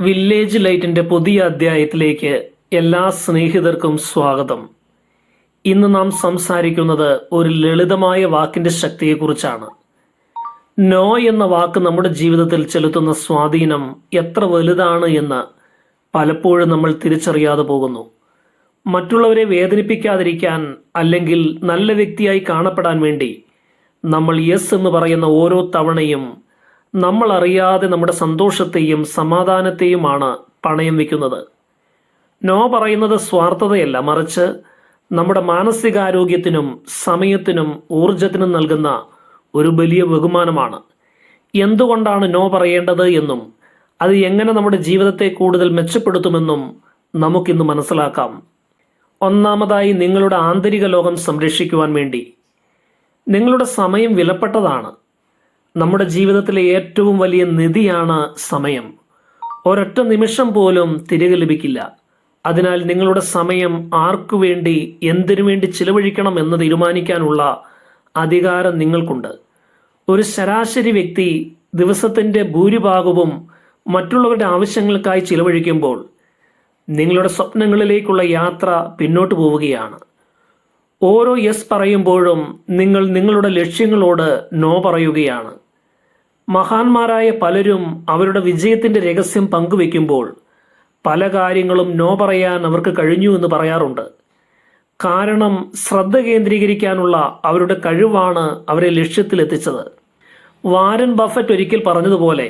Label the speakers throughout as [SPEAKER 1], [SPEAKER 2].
[SPEAKER 1] Village ലൈറ്റിൻ്റെ പുതിയ അധ്യായത്തിലേക്ക് എല്ലാ സ്നേഹിതർക്കും സ്വാഗതം. ഇന്ന് നാം സംസാരിക്കുന്നത് ഒരു ലളിതമായ വാക്കിൻ്റെ ശക്തിയെക്കുറിച്ചാണ്. നോ എന്ന വാക്ക് നമ്മുടെ ജീവിതത്തിൽ ചെലുത്തുന്ന സ്വാധീനം എത്ര വലുതാണ് എന്ന് പലപ്പോഴും നമ്മൾ തിരിച്ചറിയാതെ പോകുന്നു. മറ്റുള്ളവരെ വേദനിപ്പിക്കാതിരിക്കാൻ അല്ലെങ്കിൽ നല്ല വ്യക്തിയായി കാണപ്പെടാൻ വേണ്ടി നമ്മൾ യെസ് എന്ന് പറയുന്ന ഓരോ തവണയും നമ്മൾ അറിയാതെ നമ്മുടെ സന്തോഷത്തെയും സമാധാനത്തെയുമാണ് പണയം വയ്ക്കുന്നത്. നോ പറയുന്നത് സ്വാർത്ഥതയല്ല, മറിച്ച് നമ്മുടെ മാനസികാരോഗ്യത്തിനും സമയത്തിനും ഊർജത്തിനും നൽകുന്ന ഒരു വലിയ ബഹുമാനമാണ്. എന്തുകൊണ്ടാണ് നോ പറയേണ്ടത് എന്നും അത് എങ്ങനെ നമ്മുടെ ജീവിതത്തെ കൂടുതൽ മെച്ചപ്പെടുത്തുമെന്നും നമുക്കിന്ന് മനസ്സിലാക്കാം. ഒന്നാമതായി, നിങ്ങളുടെ ആന്തരിക ലോകം സംരക്ഷിക്കുവാൻ വേണ്ടി. നിങ്ങളുടെ സമയം വിലപ്പെട്ടതാണ്. നമ്മുടെ ജീവിതത്തിലെ ഏറ്റവും വലിയ നിധിയാണ് സമയം. ഒരൊറ്റ നിമിഷം പോലും തിരികെ ലഭിക്കില്ല. അതിനാൽ നിങ്ങളുടെ സമയം ആർക്കു വേണ്ടി, എന്തിനു വേണ്ടി ചിലവഴിക്കണം എന്ന് തീരുമാനിക്കാനുള്ള അധികാരം നിങ്ങൾക്കുണ്ട്. ഒരു ശരാശരി വ്യക്തി ദിവസത്തിൻ്റെ ഭൂരിഭാഗവും മറ്റുള്ളവരുടെ ആവശ്യങ്ങൾക്കായി ചിലവഴിക്കുമ്പോൾ നിങ്ങളുടെ സ്വപ്നങ്ങളിലേക്കുള്ള യാത്ര പിന്നോട്ട് പോവുകയാണ്. ഓരോ യെസ് പറയുമ്പോഴും നിങ്ങൾ നിങ്ങളുടെ ലക്ഷ്യങ്ങളോട് നോ പറയുകയാണ്. മഹാന്മാരായ പലരും അവരുടെ വിജയത്തിൻ്റെ രഹസ്യം പങ്കുവെക്കുമ്പോൾ പല കാര്യങ്ങളും നോ പറയാൻ അവർക്ക് കഴിഞ്ഞു എന്ന് പറയാറുണ്ട്. കാരണം ശ്രദ്ധ കേന്ദ്രീകരിക്കാനുള്ള അവരുടെ കഴിവാണ് അവരെ ലക്ഷ്യത്തിലെത്തിച്ചത്. വാരൻ ബഫറ്റ് ഒരിക്കൽ പറഞ്ഞതുപോലെ,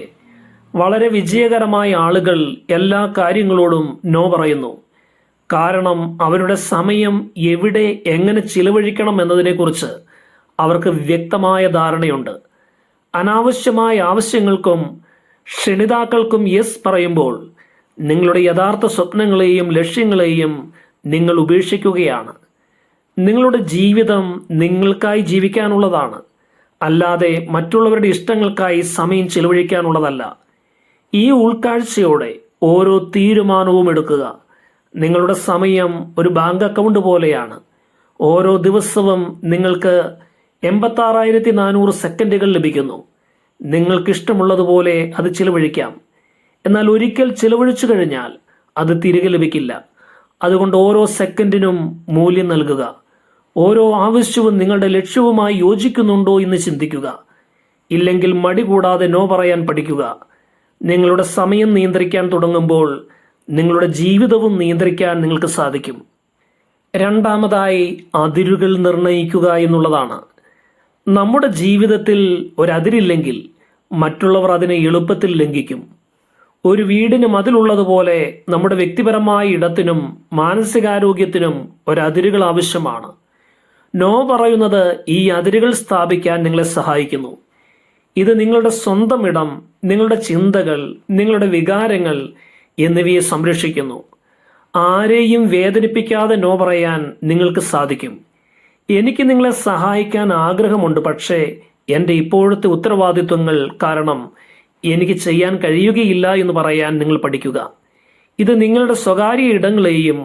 [SPEAKER 1] വളരെ വിജയകരമായ ആളുകൾ എല്ലാ കാര്യങ്ങളോടും നോ പറയുന്നു. കാരണം അവരുടെ സമയം എവിടെ എങ്ങനെ ചിലവഴിക്കണം എന്നതിനെക്കുറിച്ച് അവർക്ക് വ്യക്തമായ ധാരണയുണ്ട്. അനാവശ്യമായ ആവശ്യങ്ങൾക്കും ക്ഷണിതാക്കൾക്കും യെസ് പറയുമ്പോൾ നിങ്ങളുടെ യഥാർത്ഥ സ്വപ്നങ്ങളെയും ലക്ഷ്യങ്ങളെയും നിങ്ങൾ ഉപേക്ഷിക്കുകയാണ്. നിങ്ങളുടെ ജീവിതം നിങ്ങൾക്കായി ജീവിക്കാനുള്ളതാണ്, അല്ലാതെ മറ്റുള്ളവരുടെ ഇഷ്ടങ്ങൾക്കായി സമയം ചിലവഴിക്കാനുള്ളതല്ല. ഈ ഉൾക്കാഴ്ചയോടെ ഓരോ തീരുമാനവും എടുക്കുക. നിങ്ങളുടെ സമയം ഒരു ബാങ്ക് അക്കൗണ്ട് പോലെയാണ്. ഓരോ ദിവസവും നിങ്ങൾക്ക് 86,400 സെക്കൻഡുകൾ ലഭിക്കുന്നു. നിങ്ങൾക്കിഷ്ടമുള്ളതുപോലെ അത് ചിലവഴിക്കാം. എന്നാൽ ഒരിക്കൽ ചിലവഴിച്ചു കഴിഞ്ഞാൽ അത് തിരികെ ലഭിക്കില്ല. അതുകൊണ്ട് ഓരോ സെക്കൻഡിനും മൂല്യം നൽകുക. ഓരോ ആവശ്യവും നിങ്ങളുടെ ലക്ഷ്യവുമായി യോജിക്കുന്നുണ്ടോ എന്ന് ചിന്തിക്കുക. ഇല്ലെങ്കിൽ മടി കൂടാതെ നോ പറയാൻ പഠിക്കുക. നിങ്ങളുടെ സമയം നിയന്ത്രിക്കാൻ തുടങ്ങുമ്പോൾ നിങ്ങളുടെ ജീവിതവും നിയന്ത്രിക്കാൻ നിങ്ങൾക്ക് സാധിക്കും. രണ്ടാമതായി, അതിരുകൾ നിർണ്ണയിക്കുക എന്നുള്ളതാണ്. നമ്മുടെ ജീവിതത്തിൽ ഒരതിരില്ലെങ്കിൽ മറ്റുള്ളവർ അതിനെ എളുപ്പത്തിൽ ലംഘിക്കും. ഒരു വീടിന് മതിലുള്ളതുപോലെ നമ്മുടെ വ്യക്തിപരമായ ഇടത്തിനും മാനസികാരോഗ്യത്തിനും ഒരതിരുകൾ ആവശ്യമാണ്. നോ പറയുന്നത് ഈ അതിരുകൾ സ്ഥാപിക്കാൻ നിങ്ങളെ സഹായിക്കുന്നു. ഇത് നിങ്ങളുടെ സ്വന്തം ഇടം, നിങ്ങളുടെ ചിന്തകൾ, നിങ്ങളുടെ വികാരങ്ങൾ എന്നിവയെ സംരക്ഷിക്കുന്നു. ആരെയും വേദനിപ്പിക്കാതെ നോ പറയാൻ നിങ്ങൾക്ക് സാധിക്കും. എനിക്ക് നിങ്ങളെ സഹായിക്കാൻ ആഗ്രഹമുണ്ട്, പക്ഷേ എൻ്റെ ഇപ്പോഴത്തെ ഉത്തരവാദിത്വങ്ങൾ കാരണം എനിക്ക് ചെയ്യാൻ കഴിയുകയില്ല എന്ന് പറയാൻ നിങ്ങൾ പഠിക്കുക. ഇത് നിങ്ങളുടെ സ്വകാര്യ ഇടങ്ങളെയും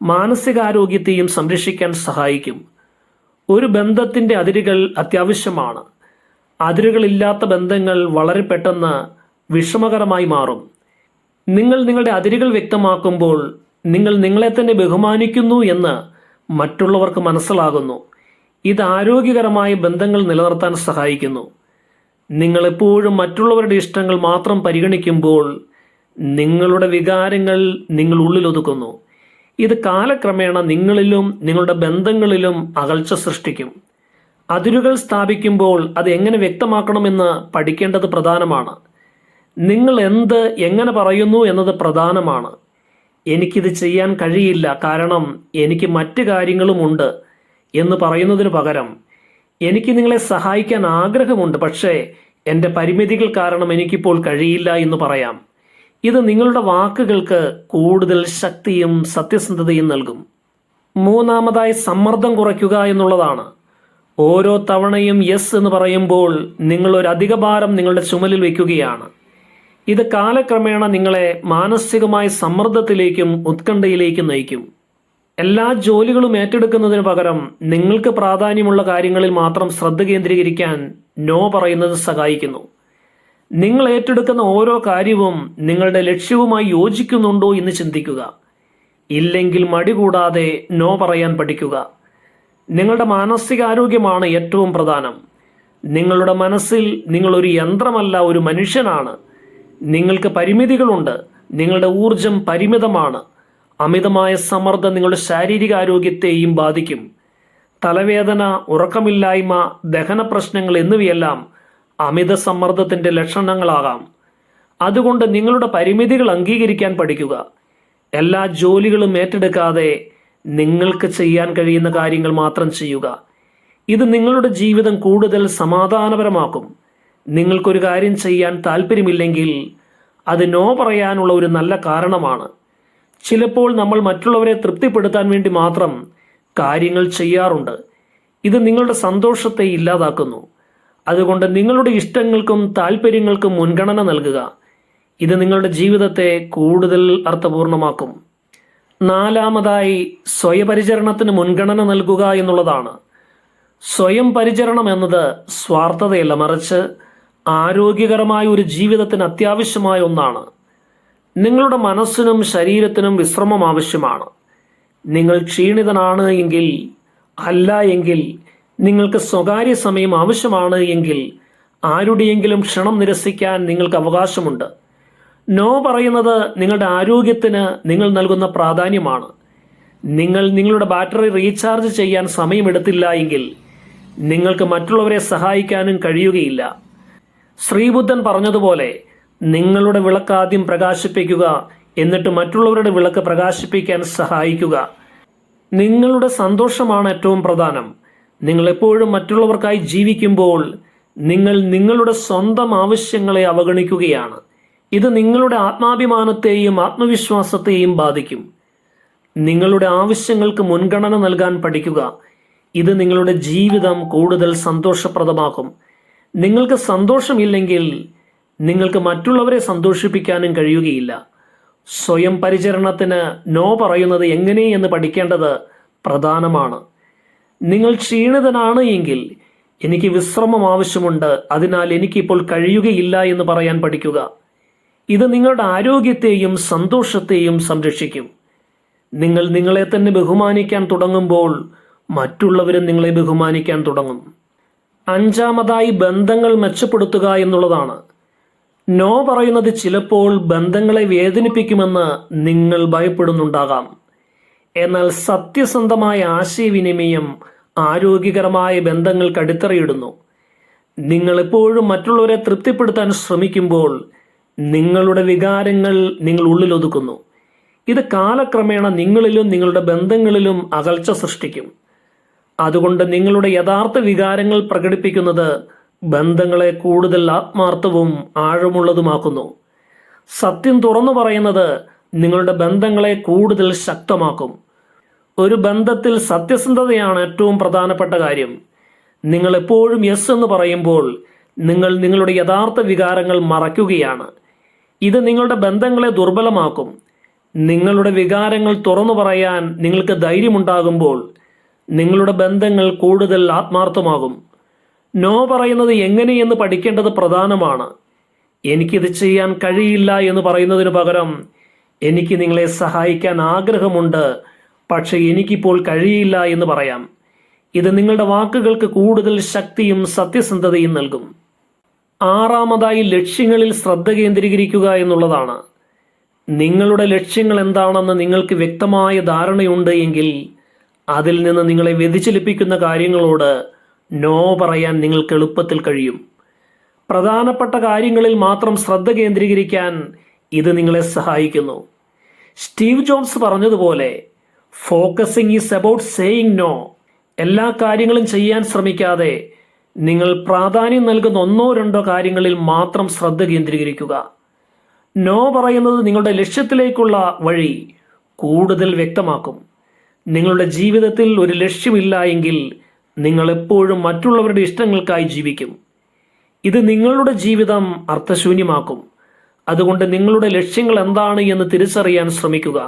[SPEAKER 1] മാനസികാരോഗ്യത്തെയും സംരക്ഷിക്കാൻ സഹായിക്കും. ഒരു ബന്ധത്തിൻ്റെ അതിരുകൾ അത്യാവശ്യമാണ്. അതിരുകളില്ലാത്ത ബന്ധങ്ങൾ വളരെ പെട്ടെന്ന് വിഷമകരമായി മാറും. നിങ്ങൾ നിങ്ങളുടെ അതിരുകൾ വ്യക്തമാക്കുമ്പോൾ നിങ്ങൾ നിങ്ങളെ തന്നെ ബഹുമാനിക്കുന്നു എന്ന് മറ്റുള്ളവർക്ക് മനസ്സിലാകുന്നു. ഇത് ആരോഗ്യകരമായ ബന്ധങ്ങൾ നിലനിർത്താൻ സഹായിക്കുന്നു. നിങ്ങൾ എപ്പോഴും മറ്റുള്ളവരുടെ ഇഷ്ടങ്ങൾ മാത്രം പരിഗണിക്കുമ്പോൾ നിങ്ങളുടെ വികാരങ്ങൾ നിങ്ങൾ ഉള്ളിലൊതുക്കുന്നു. ഇത് കാലക്രമേണ നിങ്ങളിലും നിങ്ങളുടെ ബന്ധങ്ങളിലും അകൽച്ച സൃഷ്ടിക്കും. അതിരുകൾ സ്ഥാപിക്കുമ്പോൾ അത് എങ്ങനെ വ്യക്തമാക്കണമെന്ന് പഠിക്കേണ്ടത് പ്രധാനമാണ്. നിങ്ങൾ എന്ത് എങ്ങനെ പറയുന്നു എന്നത് പ്രധാനമാണ്. എനിക്കിത് ചെയ്യാൻ കഴിയില്ല കാരണം എനിക്ക് മറ്റ് കാര്യങ്ങളുമുണ്ട് എന്ന് പറയുന്നതിന് പകരം എനിക്ക് നിങ്ങളെ സഹായിക്കാൻ ആഗ്രഹമുണ്ട്, പക്ഷേ എൻ്റെ പരിമിതികൾ കാരണം എനിക്കിപ്പോൾ കഴിയില്ല എന്ന് പറയാം. ഇത് നിങ്ങളുടെ വാക്കുകൾക്ക് കൂടുതൽ ശക്തിയും സത്യസന്ധതയും നൽകും. മൂന്നാമതായി, സമ്മർദ്ദം കുറയ്ക്കുക എന്നുള്ളതാണ്. ഓരോ തവണയും യെസ് എന്ന് പറയുമ്പോൾ നിങ്ങൾ ഒരു അധിക ഭാരം നിങ്ങളുടെ ചുമലിൽ വയ്ക്കുകയാണ്. ഇത് കാലക്രമേണ നിങ്ങളെ മാനസികമായ സമ്മർദ്ദത്തിലേക്കും ഉത്കണ്ഠയിലേക്കും നയിക്കും. എല്ലാ ജോലികളും ഏറ്റെടുക്കുന്നതിന് പകരം നിങ്ങൾക്ക് പ്രാധാന്യമുള്ള കാര്യങ്ങളിൽ മാത്രം ശ്രദ്ധ കേന്ദ്രീകരിക്കാൻ നോ പറയുന്നത് സഹായിക്കുന്നു. നിങ്ങൾ ഏറ്റെടുക്കുന്ന ഓരോ കാര്യവും നിങ്ങളുടെ ലക്ഷ്യവുമായി യോജിക്കുന്നുണ്ടോ എന്ന് ചിന്തിക്കുക. ഇല്ലെങ്കിൽ മടി കൂടാതെ നോ പറയാൻ പഠിക്കുക. നിങ്ങളുടെ മാനസികാരോഗ്യമാണ് ഏറ്റവും പ്രധാനം. നിങ്ങളുടെ മനസ്സിൽ നിങ്ങളൊരു യന്ത്രമല്ല, ഒരു മനുഷ്യനാണ്. നിങ്ങൾക്ക് പരിമിതികളുണ്ട്. നിങ്ങളുടെ ഊർജം പരിമിതമാണ്. അമിതമായ സമ്മർദ്ദം നിങ്ങളുടെ ശാരീരിക ആരോഗ്യത്തെയും ബാധിക്കും. തലവേദന, ഉറക്കമില്ലായ്മ, ദഹന പ്രശ്നങ്ങൾ എന്നിവയെല്ലാം അമിത സമ്മർദ്ദത്തിൻ്റെ ലക്ഷണങ്ങളാകാം. അതുകൊണ്ട് നിങ്ങളുടെ പരിമിതികൾ അംഗീകരിക്കാൻ പഠിക്കുക. എല്ലാ ജോലികളും ഏറ്റെടുക്കാതെ നിങ്ങൾക്ക് ചെയ്യാൻ കഴിയുന്ന കാര്യങ്ങൾ മാത്രം ചെയ്യുക. ഇത് നിങ്ങളുടെ ജീവിതം കൂടുതൽ സമാധാനപരമാക്കും. നിങ്ങൾക്കൊരു കാര്യം ചെയ്യാൻ താല്പര്യമില്ലെങ്കിൽ അത് നോ പറയാനുള്ള ഒരു നല്ല കാരണമാണ്. ചിലപ്പോൾ നമ്മൾ മറ്റുള്ളവരെ തൃപ്തിപ്പെടുത്താൻ വേണ്ടി മാത്രം കാര്യങ്ങൾ ചെയ്യാറുണ്ട്. ഇത് നിങ്ങളുടെ സന്തോഷത്തെ ഇല്ലാതാക്കുന്നു. അതുകൊണ്ട് നിങ്ങളുടെ ഇഷ്ടങ്ങൾക്കും താല്പര്യങ്ങൾക്കും മുൻഗണന നൽകുക. ഇത് നിങ്ങളുടെ ജീവിതത്തെ കൂടുതൽ അർത്ഥപൂർണമാക്കും. നാലാമതായി, സ്വയപരിചരണത്തിന് മുൻഗണന നൽകുക എന്നുള്ളതാണ്. സ്വയം പരിചരണം എന്നത് സ്വാർത്ഥതയല്ല, മറിച്ച് ആരോഗ്യകരമായ ഒരു ജീവിതത്തിന് അത്യാവശ്യമായ ഒന്നാണ്. നിങ്ങളുടെ മനസ്സിനും ശരീരത്തിനും വിശ്രമം ആവശ്യമാണ്. നിങ്ങൾ ക്ഷീണിതനാണ് എങ്കിൽ, അല്ല എങ്കിൽ, നിങ്ങൾക്ക് സ്വകാര്യ സമയം ആവശ്യമാണ് എങ്കിൽ ആരുടെയെങ്കിലും ക്ഷണം നിരസിക്കാൻ നിങ്ങൾക്ക് അവകാശമുണ്ട്. നോ പറയുന്നത് നിങ്ങളുടെ ആരോഗ്യത്തിന് നിങ്ങൾ നൽകുന്ന പ്രാധാന്യമാണ്. നിങ്ങൾ നിങ്ങളുടെ ബാറ്ററി റീചാർജ് ചെയ്യാൻ സമയമെടുത്തില്ല എങ്കിൽ നിങ്ങൾക്ക് മറ്റുള്ളവരെ സഹായിക്കാനും കഴിയുകയില്ല. ശ്രീബുദ്ധൻ പറഞ്ഞതുപോലെ, നിങ്ങളുടെ വിളക്ക് ആദ്യം പ്രകാശിപ്പിക്കുക, എന്നിട്ട് മറ്റുള്ളവരുടെ വിളക്ക് പ്രകാശിപ്പിക്കാൻ സഹായിക്കുക. നിങ്ങളുടെ സന്തോഷമാണ് ഏറ്റവും പ്രധാനം. നിങ്ങൾ എപ്പോഴും മറ്റുള്ളവർക്കായി ജീവിക്കുമ്പോൾ നിങ്ങൾ നിങ്ങളുടെ സ്വന്തം ആവശ്യങ്ങളെ അവഗണിക്കുകയാണ്. ഇത് നിങ്ങളുടെ ആത്മാഭിമാനത്തെയും ആത്മവിശ്വാസത്തെയും ബാധിക്കും. നിങ്ങളുടെ ആവശ്യങ്ങൾക്ക് മുൻഗണന നൽകാൻ പഠിക്കുക. ഇത് നിങ്ങളുടെ ജീവിതം കൂടുതൽ സന്തോഷപ്രദമാക്കും. നിങ്ങൾക്ക് സന്തോഷമില്ലെങ്കിൽ നിങ്ങൾക്ക് മറ്റുള്ളവരെ സന്തോഷിപ്പിക്കാനും കഴിയുകയില്ല. സ്വയം പരിചരണത്തിന് നോ പറയുന്നത് എങ്ങനെയെന്ന് പഠിക്കേണ്ടത് പ്രധാനമാണ്. നിങ്ങൾ ക്ഷീണിതനാണ് എങ്കിൽ, എനിക്ക് വിശ്രമം ആവശ്യമുണ്ട്, അതിനാൽ എനിക്കിപ്പോൾ കഴിയുകയില്ല എന്ന് പറയാൻ പഠിക്കുക. ഇത് നിങ്ങളുടെ ആരോഗ്യത്തെയും സന്തോഷത്തെയും സംരക്ഷിക്കും. നിങ്ങൾ നിങ്ങളെ തന്നെ ബഹുമാനിക്കാൻ തുടങ്ങുമ്പോൾ മറ്റുള്ളവരും നിങ്ങളെ ബഹുമാനിക്കാൻ തുടങ്ങും. അഞ്ചാമതായി, ബന്ധങ്ങൾ മെച്ചപ്പെടുത്തുക എന്നുള്ളതാണ്. നോ പറയുന്നത് ചിലപ്പോൾ ബന്ധങ്ങളെ വേദനിപ്പിക്കുമെന്ന് നിങ്ങൾ ഭയപ്പെടുന്നുണ്ടാകാം. എന്നാൽ സത്യസന്ധമായ ആശയവിനിമയം ആരോഗ്യകരമായ ബന്ധങ്ങൾക്ക് അടിത്തറയിടുന്നു. നിങ്ങൾ എപ്പോഴും മറ്റുള്ളവരെ തൃപ്തിപ്പെടുത്താൻ ശ്രമിക്കുമ്പോൾ നിങ്ങളുടെ വികാരങ്ങൾ നിങ്ങൾ ഉള്ളിലൊതുക്കുന്നു. ഇത് കാലക്രമേണ നിങ്ങളിലും നിങ്ങളുടെ ബന്ധങ്ങളിലും അകൽച്ച സൃഷ്ടിക്കും. അതുകൊണ്ട് നിങ്ങളുടെ യഥാർത്ഥ വികാരങ്ങൾ പ്രകടിപ്പിക്കുന്നത് ബന്ധങ്ങളെ കൂടുതൽ ആത്മാർത്ഥവും ആഴമുള്ളതുമാക്കുന്നു. സത്യം തുറന്നു പറയുന്നത് നിങ്ങളുടെ ബന്ധങ്ങളെ കൂടുതൽ ശക്തമാക്കും. ഒരു ബന്ധത്തിൽ സത്യസന്ധതയാണ് ഏറ്റവും പ്രധാനപ്പെട്ട കാര്യം. നിങ്ങൾ എപ്പോഴും യെസ് എന്ന് പറയുമ്പോൾ നിങ്ങൾ നിങ്ങളുടെ യഥാർത്ഥ വികാരങ്ങൾ മറയ്ക്കുകയാണ്. ഇത് നിങ്ങളുടെ ബന്ധങ്ങളെ ദുർബലമാക്കും. നിങ്ങളുടെ വികാരങ്ങൾ തുറന്നു പറയാൻ നിങ്ങൾക്ക് ധൈര്യമുണ്ടാകുമ്പോൾ നിങ്ങളുടെ ബന്ധങ്ങൾ കൂടുതൽ ആത്മാർത്ഥമാകും. നോ പറയുന്നത് എങ്ങനെയെന്ന് പഠിക്കേണ്ടത് പ്രധാനമാണ്. എനിക്കിത് ചെയ്യാൻ കഴിയില്ല എന്ന് പറയുന്നതിന് പകരം, എനിക്ക് നിങ്ങളെ സഹായിക്കാൻ ആഗ്രഹമുണ്ട്, പക്ഷെ എനിക്കിപ്പോൾ കഴിയില്ല എന്ന് പറയാം. ഇത് നിങ്ങളുടെ വാക്കുകൾക്ക് കൂടുതൽ ശക്തിയും സത്യസന്ധതയും നൽകും. ആറാമതായി, ലക്ഷ്യങ്ങളിൽ ശ്രദ്ധ കേന്ദ്രീകരിക്കുക എന്നുള്ളതാണ്. നിങ്ങളുടെ ലക്ഷ്യങ്ങൾ എന്താണെന്ന് നിങ്ങൾക്ക് വ്യക്തമായ ധാരണയുണ്ട് എങ്കിൽ അതിൽ നിന്ന് നിങ്ങളെ വ്യതിചലിപ്പിക്കുന്ന കാര്യങ്ങളോട് നോ പറയാൻ നിങ്ങൾക്ക് എളുപ്പത്തിൽ കഴിയും. പ്രധാനപ്പെട്ട കാര്യങ്ങളിൽ മാത്രം ശ്രദ്ധ കേന്ദ്രീകരിക്കാൻ ഇത് നിങ്ങളെ സഹായിക്കുന്നു. സ്റ്റീവ് ജോബ്സ് പറഞ്ഞതുപോലെ, focusing is about saying no. എല്ലാ കാര്യങ്ങളും ചെയ്യാൻ ശ്രമിക്കാതെ നിങ്ങൾ പ്രാധാന്യം നൽകുന്ന ഒന്നോ രണ്ടോ കാര്യങ്ങളിൽ മാത്രം ശ്രദ്ധ കേന്ദ്രീകരിക്കുക. നോ പറയുന്നത് നിങ്ങളുടെ ലക്ഷ്യത്തിലേക്കുള്ള വഴി കൂടുതൽ വ്യക്തമാക്കും. നിങ്ങളുടെ ജീവിതത്തിൽ ഒരു ലക്ഷ്യമില്ല എങ്കിൽ നിങ്ങൾ എപ്പോഴും മറ്റുള്ളവരുടെ ഇഷ്ടങ്ങൾക്കായി ജീവിക്കും. ഇത് നിങ്ങളുടെ ജീവിതം അർത്ഥശൂന്യമാക്കും. അതുകൊണ്ട് നിങ്ങളുടെ ലക്ഷ്യങ്ങൾ എന്താണ് എന്ന് തിരിച്ചറിയാൻ ശ്രമിക്കുക.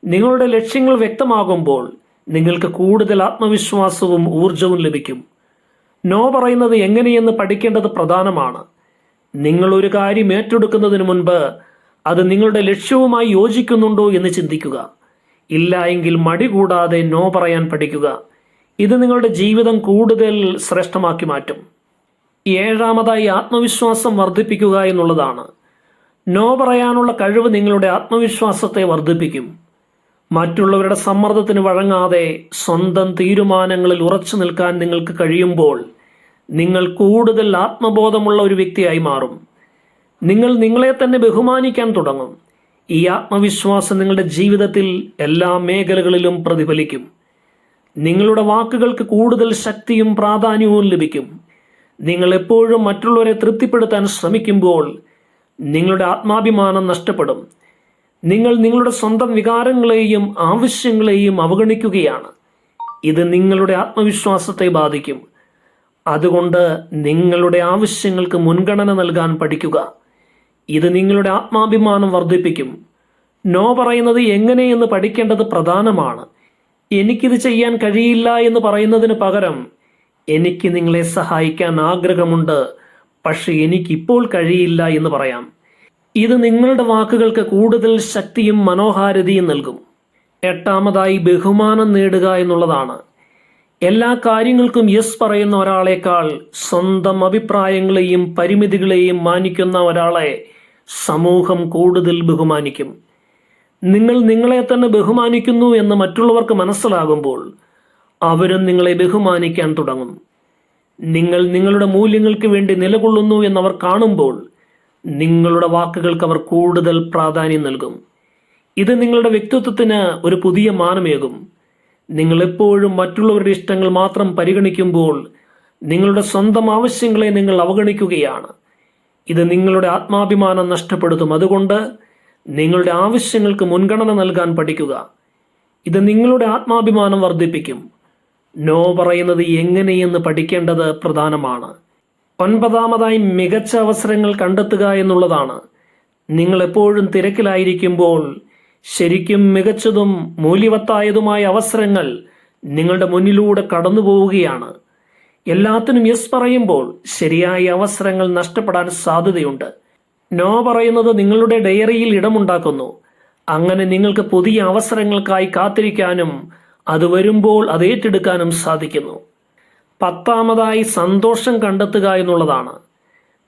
[SPEAKER 1] നിങ്ങളുടെ ലക്ഷ്യങ്ങൾ വ്യക്തമാകുമ്പോൾ നിങ്ങൾക്ക് കൂടുതൽ ആത്മവിശ്വാസവും ഊർജവും ലഭിക്കും. നോ പറയുന്നത് എങ്ങനെയെന്ന് പഠിക്കേണ്ടത് പ്രധാനമാണ്. നിങ്ങൾ ഒരു കാര്യം ഏറ്റെടുക്കുന്നതിന് മുൻപ് അത് നിങ്ങളുടെ ലക്ഷ്യവുമായി യോജിക്കുന്നുണ്ടോ എന്ന് ചിന്തിക്കുക. ഇല്ല എങ്കിൽ മടി കൂടാതെ നോ പറയാൻ പഠിക്കുക. ഇത് നിങ്ങളുടെ ജീവിതം കൂടുതൽ ശ്രേഷ്ഠമാക്കി മാറ്റും. ഏഴാമതായി ആത്മവിശ്വാസം വർദ്ധിപ്പിക്കുക എന്നുള്ളതാണ്. നോ പറയാനുള്ള കഴിവ് നിങ്ങളുടെ ആത്മവിശ്വാസത്തെ വർദ്ധിപ്പിക്കും. മറ്റുള്ളവരുടെ സമ്മർദ്ദത്തിന് വഴങ്ങാതെ സ്വന്തം തീരുമാനങ്ങളിൽ ഉറച്ചു നിൽക്കാൻ നിങ്ങൾക്ക് കഴിയുമ്പോൾ നിങ്ങൾ കൂടുതൽ ആത്മബോധമുള്ള ഒരു വ്യക്തിയായി മാറും. നിങ്ങൾ നിങ്ങളെ തന്നെ ബഹുമാനിക്കാൻ തുടങ്ങും. ഈ ആത്മവിശ്വാസം നിങ്ങളുടെ ജീവിതത്തിൽ എല്ലാ മേഖലകളിലും പ്രതിഫലിക്കും. നിങ്ങളുടെ വാക്കുകൾക്ക് കൂടുതൽ ശക്തിയും പ്രാധാന്യവും ലഭിക്കും. നിങ്ങൾ എപ്പോഴും മറ്റുള്ളവരെ തൃപ്തിപ്പെടുത്താൻ ശ്രമിക്കുമ്പോൾ നിങ്ങളുടെ ആത്മാഭിമാനം നഷ്ടപ്പെടും. നിങ്ങൾ നിങ്ങളുടെ സ്വന്തം വികാരങ്ങളെയും ആവശ്യങ്ങളെയും അവഗണിക്കുകയാണ്. ഇത് നിങ്ങളുടെ ആത്മവിശ്വാസത്തെ ബാധിക്കും. അതുകൊണ്ട് നിങ്ങളുടെ ആവശ്യങ്ങൾക്ക് മുൻഗണന നൽകാൻ പഠിക്കുക. ഇത് നിങ്ങളുടെ ആത്മാഭിമാനം വർദ്ധിപ്പിക്കും. നോ പറയുന്നത് എങ്ങനെയെന്ന് പഠിക്കേണ്ടത് പ്രധാനമാണ്. എനിക്കിത് ചെയ്യാൻ കഴിയില്ല എന്ന് പറയുന്നതിന് പകരം എനിക്ക് നിങ്ങളെ സഹായിക്കാൻ ആഗ്രഹമുണ്ട്, പക്ഷെ എനിക്കിപ്പോൾ കഴിയില്ല എന്ന് പറയാം. ഇത് നിങ്ങളുടെ വാക്കുകൾക്ക് കൂടുതൽ ശക്തിയും മനോഹാരിതയും നൽകും. എട്ടാമതായി ബഹുമാനം നേടുക എന്നുള്ളതാണ്. എല്ലാ കാര്യങ്ങൾക്കും യെസ് പറയുന്ന ഒരാളേക്കാൾ സ്വന്തം അഭിപ്രായങ്ങളെയും പരിമിതികളെയും മാനിക്കുന്ന ഒരാളെ സമൂഹം കൂടുതൽ ബഹുമാനിക്കും. നിങ്ങൾ നിങ്ങളെ തന്നെ ബഹുമാനിക്കുന്നു എന്ന് മറ്റുള്ളവർക്ക് മനസ്സിലാകുമ്പോൾ അവരും നിങ്ങളെ ബഹുമാനിക്കാൻ തുടങ്ങും. നിങ്ങൾ നിങ്ങളുടെ മൂല്യങ്ങൾക്ക് വേണ്ടി നിലകൊള്ളുന്നു എന്നവർ കാണുമ്പോൾ നിങ്ങളുടെ വാക്കുകൾക്ക് അവർ കൂടുതൽ പ്രാധാന്യം നൽകും. ഇത് നിങ്ങളുടെ വ്യക്തിത്വത്തിന് ഒരു പുതിയ മാനമേകും. നിങ്ങൾ എപ്പോഴും മറ്റുള്ളവരുടെ ഇഷ്ടങ്ങൾ മാത്രം പരിഗണിക്കുമ്പോൾ നിങ്ങളുടെ സ്വന്തം ആവശ്യങ്ങളെ നിങ്ങൾ അവഗണിക്കുകയാണ്. ഇത് നിങ്ങളുടെ ആത്മാഭിമാനം നഷ്ടപ്പെടുത്തും. അതുകൊണ്ട് നിങ്ങളുടെ ആവശ്യങ്ങൾക്ക് മുൻഗണന നൽകാൻ പഠിക്കുക. ഇത് നിങ്ങളുടെ ആത്മാഭിമാനം വർദ്ധിപ്പിക്കും. നോ പറയുന്നത് എങ്ങനെയെന്ന് പഠിക്കേണ്ടത് പ്രധാനമാണ്. ഒൻപതാമതായി മികച്ച അവസരങ്ങൾ കണ്ടെത്തുക എന്നുള്ളതാണ്. നിങ്ങൾ എപ്പോഴും തിരക്കിലായിരിക്കുമ്പോൾ ശരിക്കും മികച്ചതും മൂല്യവത്തായതുമായ അവസരങ്ങൾ നിങ്ങളുടെ മുന്നിലൂടെ കടന്നു പോവുകയാണ്. എല്ലാത്തിനും യെസ് പറയുമ്പോൾ ശരിയായ അവസരങ്ങൾ നഷ്ടപ്പെടാൻ സാധ്യതയുണ്ട്. നോ പറയുന്നത് നിങ്ങളുടെ ഡയറിയിൽ ഇടമുണ്ടാക്കുന്നു. അങ്ങനെ നിങ്ങൾക്ക് പുതിയ അവസരങ്ങൾക്കായി കാത്തിരിക്കാനും അത് വരുമ്പോൾ അത് ഏറ്റെടുക്കാനും സാധിക്കുന്നു. പത്താമതായി സന്തോഷം കണ്ടെത്തുക എന്നുള്ളതാണ്.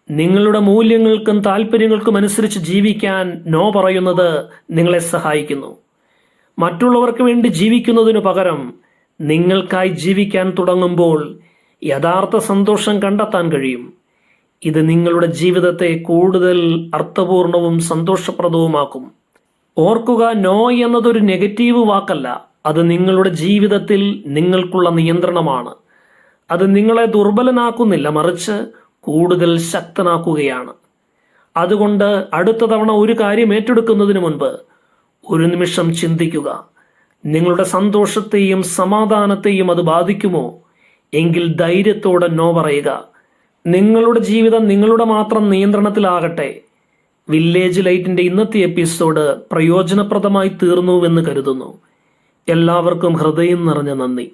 [SPEAKER 1] നിങ്ങളുടെ മൂല്യങ്ങൾക്കും താല്പര്യങ്ങൾക്കും അനുസരിച്ച് ജീവിക്കാൻ നോ പറയുന്നത് നിങ്ങളെ സഹായിക്കുന്നു. മറ്റുള്ളവർക്ക് വേണ്ടി ജീവിക്കുന്നതിനു പകരം നിങ്ങൾക്കായി ജീവിക്കാൻ തുടങ്ങുമ്പോൾ യഥാർത്ഥ സന്തോഷം കണ്ടെത്താൻ കഴിയും. ഇത് നിങ്ങളുടെ ജീവിതത്തെ കൂടുതൽ അർത്ഥപൂർണവും സന്തോഷപ്രദവുമാക്കും. ഓർക്കുക, നോ എന്നതൊരു നെഗറ്റീവ് വാക്കല്ല. അത് നിങ്ങളുടെ ജീവിതത്തിൽ നിങ്ങൾക്കുള്ള നിയന്ത്രണമാണ്. അത് നിങ്ങളെ ദുർബലനാക്കുന്നില്ല, മറിച്ച് കൂടുതൽ ശക്തനാക്കുകയാണ്. അതുകൊണ്ട് അടുത്ത തവണ ഒരു കാര്യം ഏറ്റെടുക്കുന്നതിന് മുൻപ് ഒരു നിമിഷം ചിന്തിക്കുക. നിങ്ങളുടെ സന്തോഷത്തെയും സമാധാനത്തെയും അത് ബാധിക്കുമോ? എങ്കിൽ ധൈര്യത്തോടെ നോ പറയുക. നിങ്ങളുടെ ജീവിതം നിങ്ങളുടെ മാത്രം നിയന്ത്രണത്തിലാകട്ടെ. വില്ലേജ് ലൈറ്റിന്റെ ഇന്നത്തെ എപ്പിസോഡ് പ്രയോജനപ്രദമായി തീർന്നുവെന്ന് കരുതുന്നു. എല്ലാവർക്കും ഹൃദയം നിറഞ്ഞ നന്ദി.